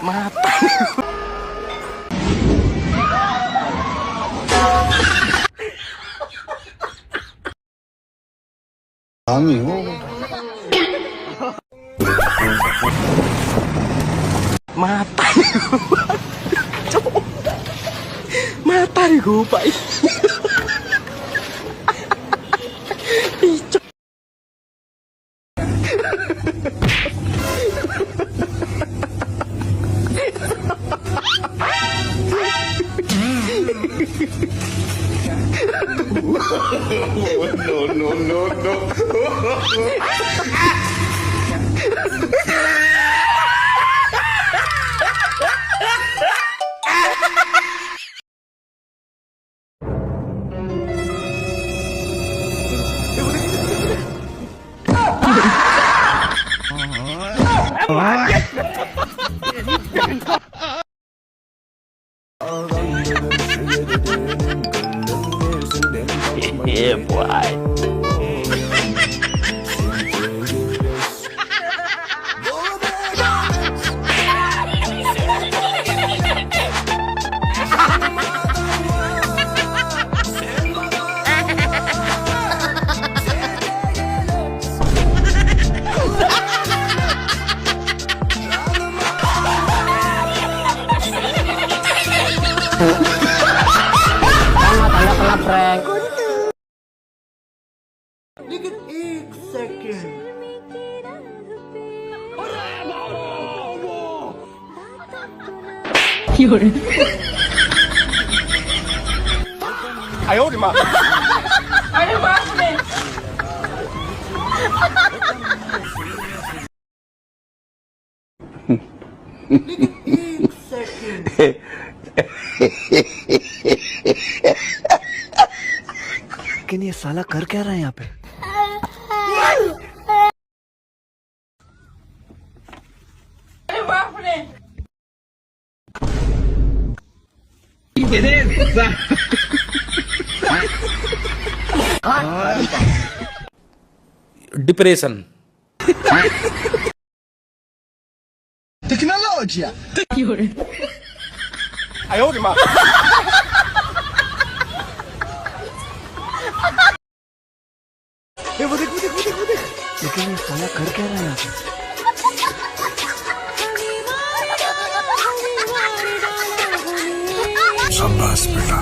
Mata. Kami ho. Mata. Mata ni ko pa. Yeah, boy. Kena prank. Ayo di mana? Ayo maaf deh. लेकिन ये साला कर क्या रहा है यहाँ पे? Ayo maaf deh. Depression. Tecnologia. Ayo di mana? वो देख लेकिन ये साला कर क्या रहा है यहाँ पे? शाबाश बेटा।